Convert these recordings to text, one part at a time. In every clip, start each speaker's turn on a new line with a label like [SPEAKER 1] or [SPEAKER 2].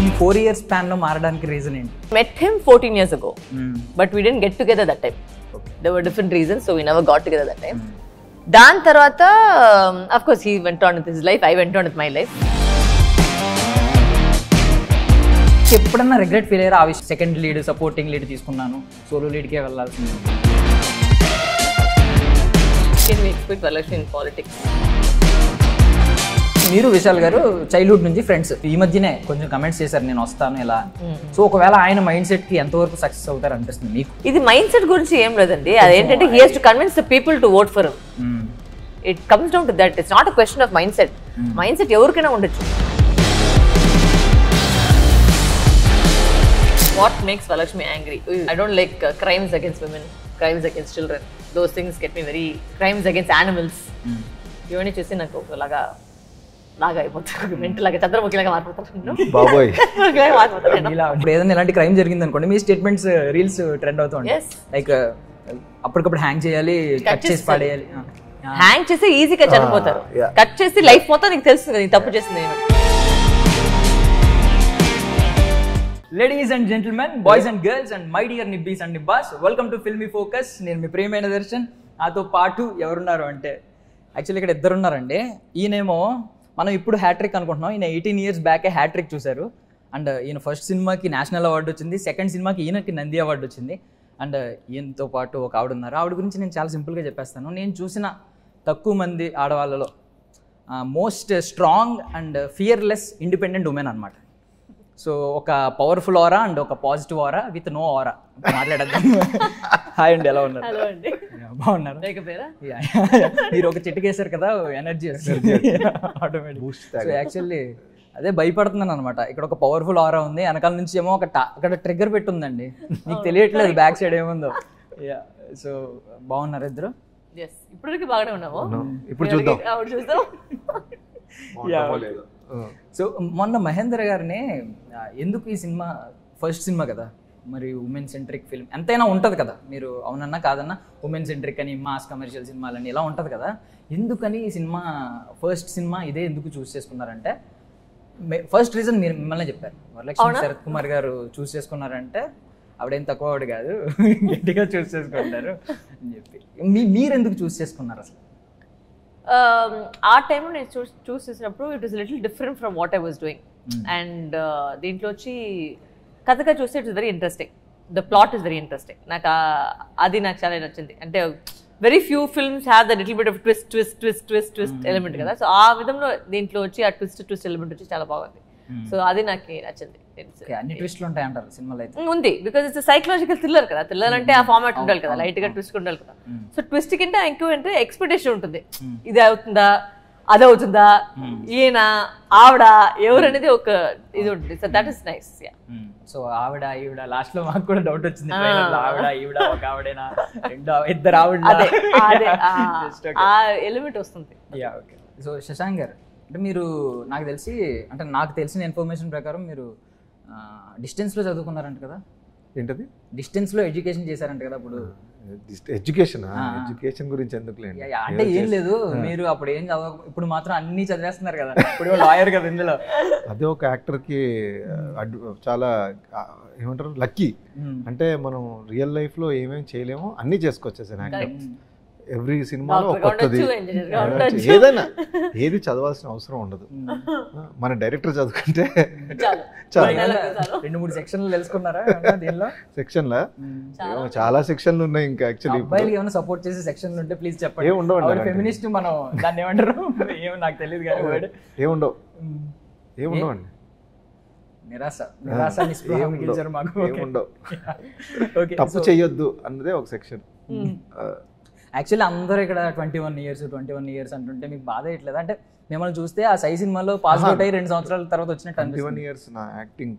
[SPEAKER 1] ఈ 4 years span లో మారడానికి రీజన్ ఏంటి?
[SPEAKER 2] Met him 14 years ago, but we didn't get together that time. There were different reasons, so we never got together that time. దాని తర్వాత of course he went on with his life, I went on with my life.
[SPEAKER 1] ఎప్పుడన్నా regret feel అయ్యారా? ఆ second lead, supporting lead తీసుకున్నాను, solo లీడ్కే వెళ్ళాల్సింది.
[SPEAKER 2] Can we expect Varalakshmi in politics?
[SPEAKER 1] మీరు విశాల్ గారు childhood నుంచి ఫ్రెండ్స్. ఈ మధ్యనే కొంచెం కమెంట్స్ చేశారు నేను వస్తాను ఇలా. సో ఒకవేళ ఆయన మైండ్ సెట్ కి ఎంతవరకు సక్సెస్ అవుతారు అనిపిస్తుంది మీకు?
[SPEAKER 2] ఇది మైండ్ సెట్ గురించి ఏం లేదండి, అదేంటంటే he has to convince the people to vote for him. It comes down to that. It's not a question of mindset. Mindset ఎవరికైనా ఉండొచ్చు. What makes Varalakshmi angry? I don't like crimes against women, crimes against children. Those things get me very. Crimes against animals. ఇవన్నీ చూసి నాకు లాగా అయిపోతాను, mental లాగా చంద్రముఖిలాగా మారిపోతాను బాబోయ్.
[SPEAKER 1] ఇప్పుడు ఏదైనా ఇలాంటి క్రైమ్ జరిగింది అనుకోండి, మీ స్టేట్మెంట్స్ రీల్స్ ట్రెండ్ అవుతాయి. లైక్ అప్పటికప్పుడు హ్యాంగ్ చేయాలి, కట్ చేసి పడేయాలి.
[SPEAKER 2] హ్యాంగ్ చేసి ఈజీగా చనిపోతారు, కట్ చేసి లైఫ్ మొత్తం నీకు తెలుస్తుంది కదా తప్పు చేసింది.
[SPEAKER 1] Ladies and gentlemen, boys and girls and my dear నిబ్బీస్ అండ్ నిబ్బాస్, వెల్కమ్ టు ఫిల్మీ ఫోకస్. నేను మీ ప్రియమైన దర్శన్. నాతో పాటు ఎవరున్నారు అంటే యాక్చువల్లీ ఇక్కడ ఇద్దరు ఉన్నారండి. ఈయనేమో మనం ఇప్పుడు హ్యాట్రిక్ అనుకుంటున్నాం, ఈయన 18 years బ్యాకే హ్యాట్రిక్ చూశారు. అండ్ ఈయన ఫస్ట్ సినిమాకి నేషనల్ అవార్డు వచ్చింది, సెకండ్ సినిమాకి ఈయనకి నంది అవార్డు వచ్చింది. అండ్ ఈయనతో పాటు ఒక ఆవిడ ఉన్నారు. ఆవిడ గురించి నేను చాలా సింపుల్గా చెప్పేస్తాను. నేను చూసిన తక్కువ మంది ఆడవాళ్ళలో most strong and fearless independent women అనమాట. సో ఒక పవర్ఫుల్ ఆరా అండ్ ఒక positive aura with no aura. మాట్లాడద్దాం. హాయ్ అండి, ఎలా ఉన్నారు? బాగున్నారు? మీరు ఒక చిటికేశారు కదా, ఎనర్జీ ఆటోమేటిక్. సో యాక్చువల్లీ అదే భయపడుతున్నాను అనమాట. ఇక్కడ ఒక పవర్ఫుల్ ఆరా ఉంది, వెనకాల నుంచి ఏమో అక్కడ ట్రిగ్గర్ పెట్టుందండి, మీకు తెలియట్లేదు బ్యాక్ సైడ్ ఏముందో. సో బాగున్నారు ఇద్దరు?
[SPEAKER 2] ఇప్పటివరకు బాగానే ఉన్నాము,
[SPEAKER 3] ఇప్పుడు చూద్దాం.
[SPEAKER 1] సో మొన్న మహేంద్ర గారిని ఎందుకు ఈ సినిమా ఫస్ట్ సినిమా కదా, మరి ఉమెన్ సెంట్రిక్ ఫిల్మ్ ఎంతైనా ఉంటుంది కదా, మీరు అవునన్నా కాదన్నా ఉమెన్ సెంట్రిక్ అని మాస్ కమర్షియల్ సినిమాలని ఇలా ఉంటుంది కదా, ఎందుకని ఈ సినిమా ఫస్ట్ సినిమా ఇదే ఎందుకు చూస్ చేసుకున్నారంటే ఫస్ట్ రీజన్ మీరు మిమ్మల్ని చెప్పారు. వరలక్ష్మి శరత్ కుమార్ గారు చూస్ చేసుకున్నారంటే ఆవిడేం తక్కువ ఆవిడ కాదు, గట్టిగా చూస్ చేసుకుంటారు అని చెప్పి. మీరు ఎందుకు చూస్ చేసుకున్నారు అసలు?
[SPEAKER 2] ఆ టైంలో నేను చూస్ చేసినప్పుడు it was little different from what I was doing. And దీంట్లో వచ్చి కథగా చూస్తే it's very interesting, the plot is very interesting. అది నాకు చాలా నచ్చింది. అంటే very few films have the little bit of twist element కదా. సో ఆ విధంలో దీంట్లో వచ్చి ఆ ట్విస్ట్ ఎలిమెంట్ వచ్చి చాలా బాగుంది. సో అది నాకు నచ్చింది.
[SPEAKER 1] అన్ని ట్విస్ట్లు ఉంటాయి అంటారు సినిమాలో అయితే?
[SPEAKER 2] ఉంది, బికాజ్ ఇట్స్ సైకలాజికల్ థ్రిల్లర్ కదా. థ్రిల్లర్ అంటే ఆ ఫార్మాట్ ఉండాలి కదా, లైట్ గా ట్విస్ట్ ఉండాలి కదా. సో ట్విస్ట్ కంటే ఎక్కువ అంటే ఎక్స్పెక్టేషన్ ఉంటుంది, ఇది అవుతుందా అది అవుతుందా, ఈయన ఆవిడ ఎవరు అనేది ఒక ఇది ఉంటుంది. So that is nice.
[SPEAKER 1] So ఆవిడ ఈవిడ లాస్ట్ లో మాకు కూడా డౌట్ వచ్చింది, ఆవిడ ఈవిడ ఒక ఆవిడేనా ఇద్దరు ఆవిడ
[SPEAKER 2] ఆ ఎలిమెంట్ వస్తుంది.
[SPEAKER 1] సో శశాంక్ గారు, అంటే మీరు నాకు తెలిసిన ఇన్ఫర్మేషన్ ప్రకారం మీరు డిస్టెన్స్లో చదువుకున్నారంట కదా?
[SPEAKER 3] ఏంటది?
[SPEAKER 1] డిస్టెన్స్లో ఎడ్యుకేషన్ చేశారంట కదా? అప్పుడు
[SPEAKER 3] ఎడ్యుకేషన్ గురించి ఎందుకులేండి,
[SPEAKER 1] అంటే ఏం లేదు, మీరు అప్పుడు ఏం చదవ, ఇప్పుడు మాత్రం అన్ని చదివేస్తున్నారు కదా, ఇప్పుడు లాయర్ కదా ఇందులో.
[SPEAKER 3] అదే ఒక యాక్టర్కి చాలా ఏమంటారు లక్కీ. అంటే మనం రియల్ లైఫ్లో ఏమేమి చేయలేమో అన్నీ చేసుకోవచ్చు యాజ్ అన్ యాక్టర్. ఎవ్రీ సినిమాలో కొత్తది ఏదైనా ఏది చదవాల్సిన అవసరం ఉండదు. మన డైరెక్టర్ చదువుకుంటే
[SPEAKER 1] రెండు మూడు సెక్షన్లు తెలుసుకున్నారా దీనిలో?
[SPEAKER 3] సెక్షన్లా చాలా సెక్షన్లు ఉన్నాయి. ఇంకా యాక్చువల్లీ
[SPEAKER 1] ఏమైనా సపోర్ట్ చేసే సెక్షన్లు ఉంటే ప్లీజ్ చెప్పండి.
[SPEAKER 3] ఏముండవు,
[SPEAKER 1] ఫెమినిస్ట్ మనం దాన్ని ఏమంటారు ఏమో నాకు తెలియదు కానీ
[SPEAKER 3] ఏముండవు అండి. తప్పు చెయ్యొద్దు అన్నదే ఒక సెక్షన్.
[SPEAKER 1] యాక్చువల్లీ అందరూ ఇక్కడ 21 years అంటుంటే మీకు బాధ అయ్యట్లేదు? అంటే మిమ్మల్ని చూస్తే ఆ సై సినిమాలో పాస్ అవుట్ అయ్యి 2 సంవత్సరాల తర్వాత వచ్చినట్టు
[SPEAKER 3] 21 years నా యాక్టింగ్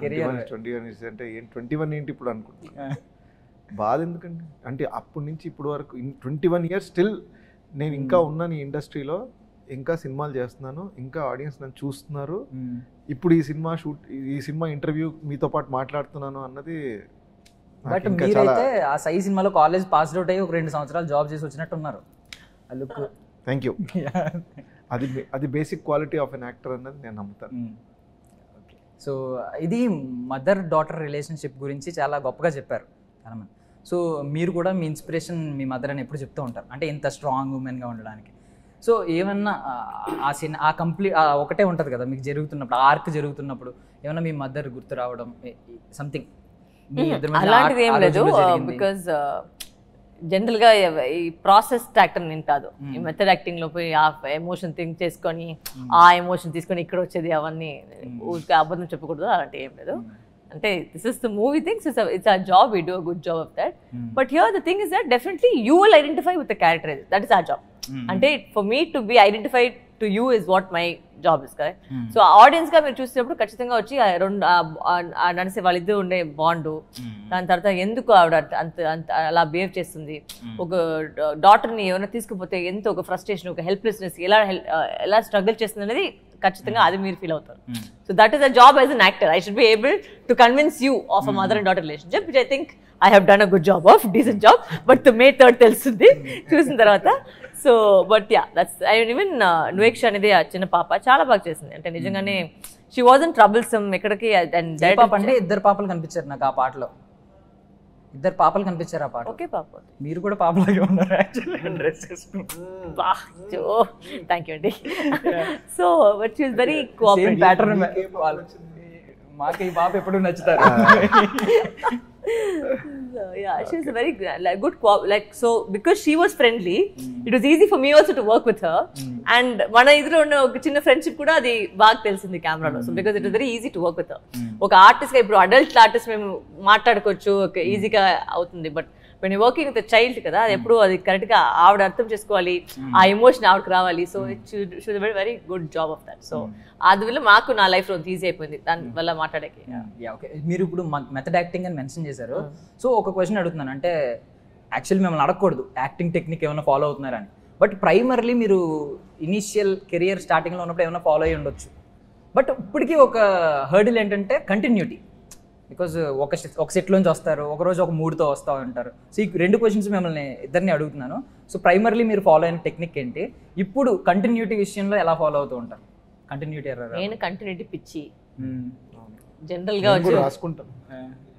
[SPEAKER 3] కెరీర్. 21 years అంటే 21 ఏంటి ఇప్పుడు అనుకుంటున్నా. బాధ ఎందుకండి అంటే అప్పటి నుంచి ఇప్పుడు వరకు 21 years స్టిల్ నేను ఇంకా ఉన్నాను ఈ ఇండస్ట్రీలో, ఇంకా సినిమాలు చేస్తున్నాను, ఇంకా ఆడియన్స్ నన్ను చూస్తున్నారు. ఇప్పుడు ఈ సినిమా ఇంటర్వ్యూ మీతో పాటు మాట్లాడుతున్నాను అన్నది.
[SPEAKER 1] బట్ మీరైతే ఆ సై సినిమాలో కాలేజ్ పాస్ అవుట్ అయ్యి ఒక 2 సంవత్సరాలు జాబ్ చేసి వచ్చినట్టు ఉన్నారు.
[SPEAKER 3] Thank you. అది basic quality of an actor అన్నది నేను నమ్ముతాను.
[SPEAKER 1] సో ఇది మదర్ డాటర్ రిలేషన్షిప్ గురించి చాలా గొప్పగా చెప్పారు చాలామంది. సో మీరు కూడా మీ ఇన్స్పిరేషన్ మీ మదర్ అని ఎప్పుడు చెప్తూ ఉంటారు, అంటే ఇంత స్ట్రాంగ్ ఉమెన్గా ఉండడానికి. సో ఏమన్నా ఆ సీన్ ఆ ఒకటే ఉంటుంది కదా మీకు జరుగుతున్నప్పుడు, ఆర్క్ జరుగుతున్నప్పుడు ఏమన్నా మీ మదర్ గుర్తు రావడం సంథింగ్?
[SPEAKER 2] అలాంటిది ఏం లేదు, బికాజ్ జనరల్ గా ఈ ప్రాసెస్ యాక్టర్ నేను కాదు. ఈ మెథడ్ యాక్టింగ్ లో పోయి ఆ ఎమోషన్ థింక్ చేసుకొని ఆ ఎమోషన్ తీసుకొని ఇక్కడ వచ్చేది అవన్నీ అబద్ధం చెప్పకూడదు, అలాంటి ఏం లేదు. అంటే this is the movie things, it's our job, we do a good job of that. But here the thing is that definitely you will identify with the character, that is our job. అంటే for me to be identified to you is what my job is, correct? So audience గా మీరు చూసినప్పుడు ఖచ్చితంగా వచ్చి నడిసే వాళ్ళిద్దరు ఉండే bond, దాని తర్వాత ఎందుకు ఆవిడ అంత అలా బిహేవ్ చేస్తుంది, ఒక డాటర్ ని ఏమైనా తీసుకుపోతే ఎంత ఒక ఫ్రస్ట్రేషన్, ఒక హెల్ప్లెస్నెస్, ఎలా స్ట్రగుల్ చేస్తుంది అనేది ఖచ్చితంగా అది మీరు ఫీల్ అవుతారు. So that is a job as an actor. I should be able to convince you of a mother and daughter relationship, which I think I have done a good job of, decent job. But may 3rd తెలుస్తుంది చూసిన తర్వాత. So but ya, that's I even Nuveksha అనేది ఆ చిన్న పాప చాలా బాగా చేసింది. అంటే నిజంగానే షీ వాజంట్ ట్రబుల్సమ్ ఎక్కడికి.
[SPEAKER 1] అంటే 2 పాపలు కనిపించారు నాకు ఆ పాటలో, 2 పాపలు కనిపించారు ఆ పాట.
[SPEAKER 2] ఓకే పాప, మీరు
[SPEAKER 1] కూడా పాపలాగే ఉన్నారు యాక్చువల్లీ డ్రెస్ చేసుకుని.
[SPEAKER 2] థ్యాంక్ యూ అండి. So but she is very cooperative.
[SPEAKER 1] Pattern మాకు ఈ పాప ఎప్పుడు నచ్చుతారు.
[SPEAKER 2] Yeah, she was a very good like, so because she was friendly, it was easy for me also to work with her. And mana idru unna oka chinna friendship kuda adi baag telisindi camera lo. So because it was very easy to work with her. Oka artist ga ippudu adult artist mem maatladukochu, oka easy ga avutundi. But when you working with a child kada, adi eppudu adi correct ga avada artham cheskovali, aa emotion avadku ravali. So she was a very very good job of that. So adi villa maaku na life lo easy అయిపోయింది దాని వల్ల మాట్లాడకి.
[SPEAKER 1] Yeah okay. మీరు ఇప్పుడు method acting అని mention చేశారు. So ఒక question అడుగుతున్నాను, అంటే యాక్చువల్లీ మిమ్మల్ని అడగకూడదు యాక్టింగ్ టెక్నిక్ ఏమైనా ఫాలో అవుతున్నారని, బట్ ప్రైమర్లీ మీరు ఇనీషియల్ కెరియర్ స్టార్టింగ్లో ఉన్నప్పుడు ఏమైనా ఫాలో అయ్యి ఉండొచ్చు. బట్ ఇప్పటికీ ఒక హర్డిల్ ఏంటంటే కంటిన్యూటీ. బికాజ్ ఒక సెట్లోంచి వస్తారు, ఒకరోజు ఒక మూడ్తో వస్తూ ఉంటారు. సో ఈ 2 క్వశ్చన్స్ మిమ్మల్ని ఇద్దరిని అడుగుతున్నాను. సో ప్రైమర్లీ మీరు ఫాలో అయిన టెక్నిక్ ఏంటి, ఇప్పుడు కంటిన్యూటీ విషయంలో ఎలా ఫాలో అవుతూ ఉంటారు? కంటిన్యూటీ
[SPEAKER 2] నేను కంటిన్యూటీ పిచ్చి జనరల్ గా
[SPEAKER 3] రాసుకుంటాం.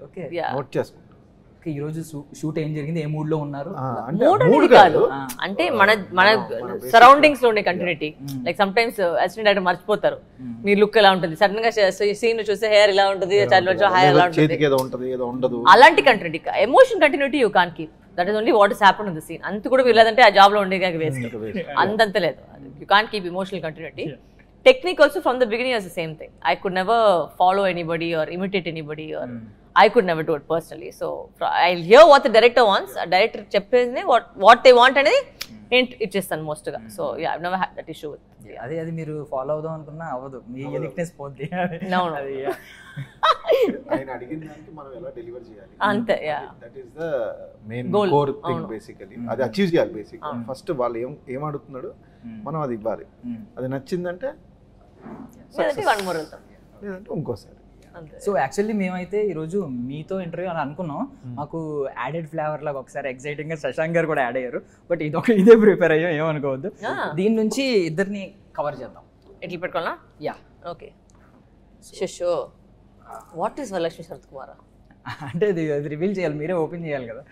[SPEAKER 1] ఓకే,
[SPEAKER 3] నోట్ చేసుకుంటాం.
[SPEAKER 1] ఈ రోజు షూట్ ఏం జరిగింది, ఏ మూడ్ లో ఉన్నారు,
[SPEAKER 2] మూడ్ కాదు, అంటే మన సరౌండింగ్స్ లో ఉండే continuity. Like some times assistant director మర్చిపోతారు మీ లుక్ ఎలా ఉంటుంది, సడన్ గా సీన్ చూస్తే హెయిర్ ఇలా ఉంటుంది, హెయిర్ ఎలా ఉంటుంది, అలాంటి continuity. Emotion continuity you can't keep, that is only what is happen in the scene. అంత కూడా వీళ్ళదంటే ఆ జాబ్ లో ఉండే వేస్ట్, అంతంత లేదు. You can't keep emotional continuity. Technique also from the beginning was the same thing. I could never follow anybody or imitate anybody, or I could never do it personally. So I'll hear what the director wants. A director cheppesne what they want anedi it is done most ga. So yeah, I've never had that issue with.
[SPEAKER 1] అది మీరు follow అవుదాం అనుకున్నా అవ్వదు, మీ uniqueness పోద్ది.
[SPEAKER 2] No.
[SPEAKER 3] ఆయన అడిగిన దానికి మనం ఎలా డెలివర్ చేయాలి
[SPEAKER 2] అంతే.
[SPEAKER 3] That is the main core thing basically. అది అచీవ్ చేయాలి బేసిక్. ఫస్ట్ వాళ్ళు ఏం అడుగుతున్నాడు మనం అది ఇవ్వాలి. అది నచ్చిందంటే లేదంటే ఇంకోసారి.
[SPEAKER 1] సో యాక్చువల్లీ మేమైతే ఈరోజు మీతో ఇంటర్వ్యూ అని అనుకున్నాం, మాకు యాడెడ్ ఫ్లేవర్ లాగా ఒకసారి ఎక్సైటింగ్ గా శశాంక్ గారు కూడా యాడ్ అయ్యారు. బట్ ఇదే ప్రిపేర్ అయ్యాం, ఏమనుకోవద్దు. దీని నుంచి ఇద్దరిని కవర్ చేద్దాం.
[SPEAKER 2] ఎట్లా పెట్టుకోవాలా? Ya okay. So what is Varalakshmi Sarath Kumar
[SPEAKER 1] అంటే అది రివీల్ చేయాలి, మీరే ఓపెన్ చేయాలి కదా.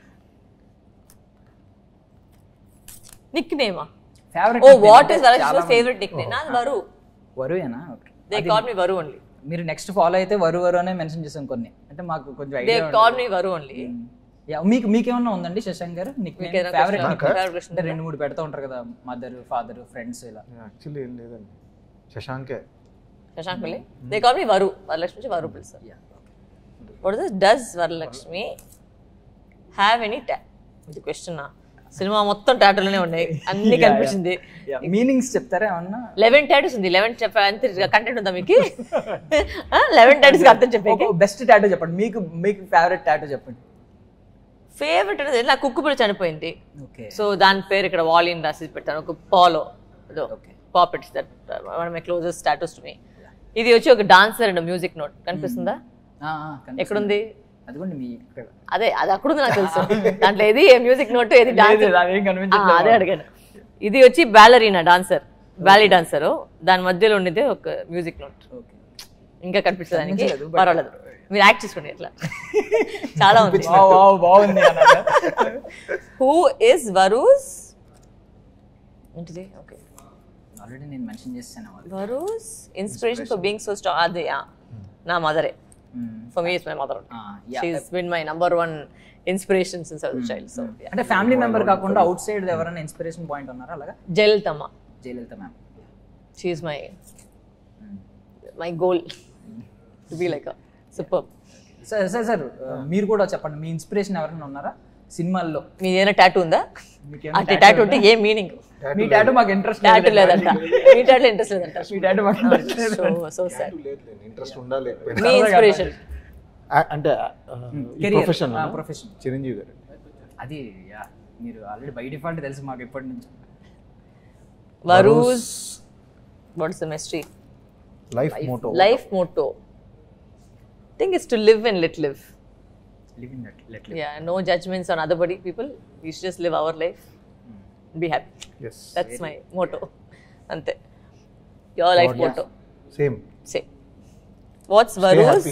[SPEAKER 2] నిక్ నేమా?
[SPEAKER 1] Favourite.
[SPEAKER 2] Oh what is Varalakshmi favourite nickname? నాది వరు.
[SPEAKER 1] వరుయేనా? Okay.
[SPEAKER 2] They call me Varu only.
[SPEAKER 1] మీరు నెక్స్ట్ ఫాలో అయితే వరు అనే మెన్షన్ చేసాం కొన్ని, అంటే మాకు కొంచెం idea.
[SPEAKER 2] They call me Varu only.
[SPEAKER 1] Yeah మీకేమన్నా ఉందండి శశాంక్ గారు నిక్ నేమ్ ఫేవరెట్? అంటే 2-3 పెడతా ఉంటారు కదా, మదర్ ఫాదర్ ఫ్రెండ్స్ ఇలా.
[SPEAKER 3] యాక్చువల్లీ ఏం లేదండి, శశాంకే.
[SPEAKER 2] Shashank only. They call me Varu. Varalakshmi Varu పిలుస్తారు. Ya what is does Varalakshmi have any ఇది క్వశ్చన్. సినిమా మొత్తం టాటూలోనే ఉన్నాయి, అన్ని కనిపించింది.
[SPEAKER 1] మీనింగ్స్ చెప్తారా ఏమన్నా?
[SPEAKER 2] 11 టాటూస్ ఉంది. 11 చెప్పే కంటెంట్ ఉందా మీకు? 11 టాటూస్ అర్థం చెప్పే.
[SPEAKER 1] బెస్ట్ టాటూ చెప్పండి, మీకు ఫేవరెట్ టాటూ చెప్పండి.
[SPEAKER 2] ఫేవరెట్ అనేది నా కుక్కుపిల్ల చనిపోయింది, సో దాని పేరు ఇక్కడ వాలిన్ రాసి పెట్టాను. ఒక పాలో పాపెట్స్, that one of my closest tattoos to me. ఇది వచ్చి ఒక డాన్సర్ అండ్ మ్యూజిక్ నోట్ కనిపిస్తుందా? ఎక్కడుంది? అదే అది అక్కడ ఉంది నాకు తెలుసు. దాంట్లో ఏది మ్యూజిక్ నోట్, ఏది డాన్సర్ అదే అడిగాను. ఇది వచ్చి బ్యాలరీనా డాన్సర్, బ్యాలీ డాన్సర్, దాని మధ్యలో ఉండేది ఒక మ్యూజిక్ నోట్. ఇంకా కనిపించడానికి
[SPEAKER 1] కనిపించలేదు, but-
[SPEAKER 2] పర్వాలేదు, మీరు యాక్ట్ చేసుకోండి ఎట్లా. చాలా ఉంది.
[SPEAKER 1] బాగుంది.
[SPEAKER 2] హూ ఇస్ వరూస్ ఏంటిది? ఓకే,
[SPEAKER 1] ఆల్రెడీ నేను మెన్షన్ చేశాను.
[SPEAKER 2] Varu's inspiration for being so strong. అది నా మదరే. For me it's my mother. She is been my number 1 inspiration since I was child. So
[SPEAKER 1] అంటే ఫ్యామిలీ మెంబర్ కాకుండా అవుట్ సైడ్ ఎవరైనా ఇన్స్పిరేషన్ పాయింట్ ఉన్నారా అలాగా?
[SPEAKER 2] జయలలితమ్మ.
[SPEAKER 1] Jayalalitha ma'am.
[SPEAKER 2] She is my goal to be like super.
[SPEAKER 1] Sir మీరు కూడా చెప్పండి, మీ inspiration ఎవరైనా ఉన్నారా సినిమాల్లో?
[SPEAKER 2] మీ ఏదైనా టాటూ ఉందా?
[SPEAKER 1] మీకేమైనా
[SPEAKER 2] అంటే టాటూ అంటే ఏం మీనింగ్?
[SPEAKER 1] మీ టాటూ మాకు ఇంట్రెస్ట్
[SPEAKER 2] టాటూ లేదంట. మీ టాటూ ఇంట్రెస్ట్ లేదంట.
[SPEAKER 1] మీ టాటూ మాకు
[SPEAKER 2] సో సాడ్.
[SPEAKER 3] ఇంట్రెస్ట్ ఉండాలి.
[SPEAKER 2] మీ ఇన్స్పిరేషన్
[SPEAKER 3] అంటే ప్రొఫెషన్
[SPEAKER 1] ప్రొఫెషన్
[SPEAKER 3] చిరంజీవి గారు.
[SPEAKER 1] అది మీరు ఆల్రెడీ బై డిఫాల్ట్ తెలుసు మాకు ఎప్పటి నుంచి.
[SPEAKER 2] Varu's what is the mystery?
[SPEAKER 3] Life
[SPEAKER 2] motto thing is to live and let live.
[SPEAKER 1] Living that let
[SPEAKER 2] Yeah, no judgments on other people. We should just live our life. Be happy.
[SPEAKER 3] yes
[SPEAKER 2] That's my motto. Ante. Your life motto.
[SPEAKER 3] same.
[SPEAKER 2] Same. What's Varu's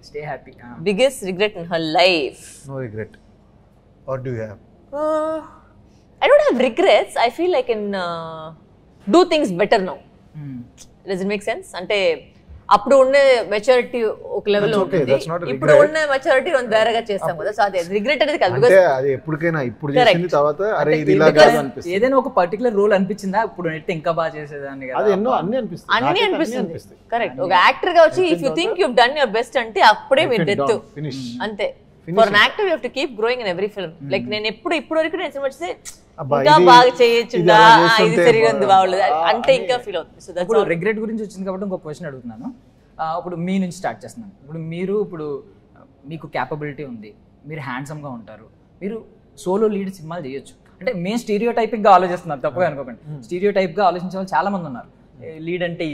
[SPEAKER 1] stay happy.
[SPEAKER 2] biggest regret in her life?
[SPEAKER 3] No regret. What do you have?
[SPEAKER 2] I don't have regrets. I feel I can do things better now. Does it make sense? Ante అప్పుడు ఉండే maturity ఒక level లో ఉంటుంది, ఇప్పుడు ఉన్న maturity కొంచెం వేరేగా చేస్తాం కదా. సో అదే రిగ్రెట్ అనేది కాదు.
[SPEAKER 3] అంటే అది ఎప్పటికైనా ఇప్పుడు చేసిన తర్వాత అరే ఇది ఇలా కాదు అనిపిస్తుంది.
[SPEAKER 1] ఏదైనా ఒక పర్టికులర్ రోల్ అనిపించిందా ఇప్పుడు నెట్ ఇంకా బాగా చేసేదాన్ని కదా?
[SPEAKER 3] అది ఎన్నో అన్ని
[SPEAKER 2] అనిపిస్తుంది. కరెక్ట్. ఒక యాక్టర్ గా వచ్చి if you think you done your best అంటే అప్పుడే మీరు డెత్ అంతే. For an actor you have to keep growing in every film. Like నేను ఇప్పుడు వరకు నేను సినిమా వచ్చేసి ఇంకా బాగా చేయొచ్చుందా, ఇది సరిగా ఉంది బాగోలేదు అంటే ఇంకా ఫీల్ అవుతుంది. సో
[SPEAKER 1] ఇప్పుడు రిగ్రెట్ గురించి వచ్చింది కాబట్టి ఇంకొక క్వశ్చన్ అడుగుతున్నాను. ఇప్పుడు మీ నుంచి స్టార్ట్ చేస్తున్నాను. ఇప్పుడు మీకు క్యాపబిలిటీ ఉంది, మీరు హ్యాండ్సమ్గా ఉంటారు, మీరు సోలో లీడ్ సినిమాలు చేయొచ్చు. అంటే మేము స్టీరియో టైప్గా ఆలోచిస్తున్నారు, తప్పగా అనుకోకండి. స్టీరియో టైప్గా ఆలోచించే వాళ్ళు చాలా మంది ఉన్నారు. లీడ్ అంటే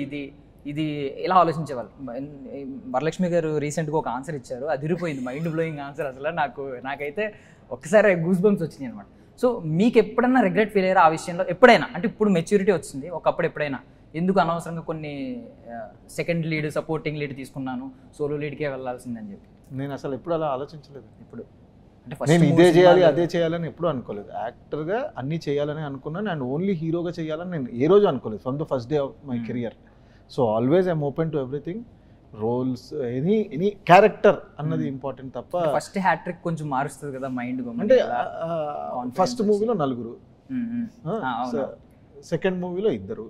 [SPEAKER 1] ఇది ఇలా ఆలోచించేవాళ్ళు. వరలక్ష్మి గారు రీసెంట్గా ఒక ఆన్సర్ ఇచ్చారు, అది ఇరిపోయింది, మైండ్ బ్లోయింగ్ ఆన్సర్. అసలు నాకైతే ఒక్కసారి గూస్ బంప్స్ వచ్చినాయి అనమాట. సో మీకు ఎప్పుడన్నా రిగ్రెట్ ఫీల్ అయ్యారా ఆ విషయంలో? ఎప్పుడైనా అంటే ఇప్పుడు మెచ్యూరిటీ వచ్చింది, ఒకప్పుడు ఎప్పుడైనా ఎందుకు అనవసరంగా కొన్ని సెకండ్ లీడ్ సపోర్టింగ్ లీడ్ తీసుకున్నాను, సోలో లీడ్కే వెళ్ళాల్సిందని చెప్పి?
[SPEAKER 3] నేను అసలు ఎప్పుడు అలా ఆలోచించలేదు.
[SPEAKER 1] ఇప్పుడు అంటే
[SPEAKER 3] నేను ఇదే చేయాలి అదే చేయాలని ఎప్పుడు అనుకోలేదు. యాక్టర్గా అన్నీ చేయాలని అనుకున్నాను, అండ్ ఓన్లీ హీరోగా చేయాలని నేను ఏ రోజు అనుకోలేదు from the first day of my career. So always I'm open to everything, roles, any character అన్నది ఇంపార్టెంట్ తప్ప.
[SPEAKER 1] ఫస్ట్ హ్యాట్రిక్ కొంచెం మారుస్తుంది కదా మైండ్.
[SPEAKER 3] అంటే ఫస్ట్ మూవీలో 4, సెకండ్ మూవీలో 2,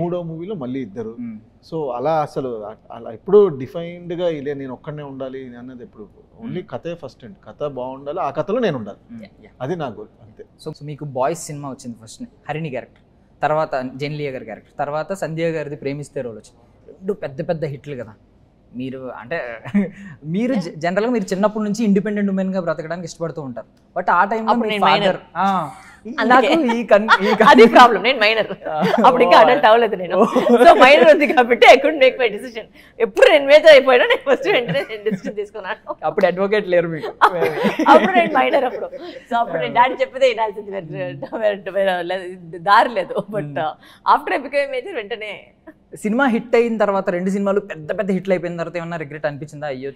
[SPEAKER 3] మూడో మూవీలో మళ్ళీ 2. సో అలా అసలు అలా ఎప్పుడు డిఫైన్డ్గా ఇదే నేను ఒక్కడనే ఉండాలి అన్నది ఎప్పుడు. ఓన్లీ కథే ఫస్ట్ అండ్ కథ బాగుండాలి, ఆ కథలో నేను ఉండాలి, అది నా గోల్ అంతే.
[SPEAKER 1] సో మీకు బాయ్స్ సినిమా వచ్చింది ఫస్ట్, హరిణి క్యారెక్టర్, తర్వాత జెన్లియా గారి క్యారెక్టర్, తర్వాత సంధ్య గారిది ప్రేమిస్తే రోల్ వచ్చింది. 2 పెద్ద హిట్లు కదా. మీరు జనరల్గా మీరు చిన్నప్పటి నుంచి ఇండిపెండెంట్ ఉమెన్గా బ్రతకడానికి ఇష్టపడుతూ ఉంటారు. బట్ ఆ టైంలో
[SPEAKER 2] అది ప్రాబ్లం. నేను మైనర్, అప్పుడు ఇంకా అడల్ట్ అవ్వలేదు నేను. సో మైనర్ ఉంది కాబట్టి I couldn't make my decision. ఎప్పుడు నేను మేజర్ అయిపోయినా నేను ఫస్ట్ వెంటనే నేను డిసిషన్ తీసుకున్నాను.
[SPEAKER 1] అప్పుడు అడ్వకేట్ లేరు మీకు.
[SPEAKER 2] అప్పుడు నేను మైనర్. సో అప్పుడు నేను డాడీ చెప్పేదే దారి లేదు. But after I become major వెంటనే
[SPEAKER 1] సినిమా హిట్ అయిన తర్వాత 2 సినిమాలు పెద్ద హిట్లు అయిపోయిన తర్వాత ఏమన్నా రిగ్రెట్ అనిపించిందా? అయ్యో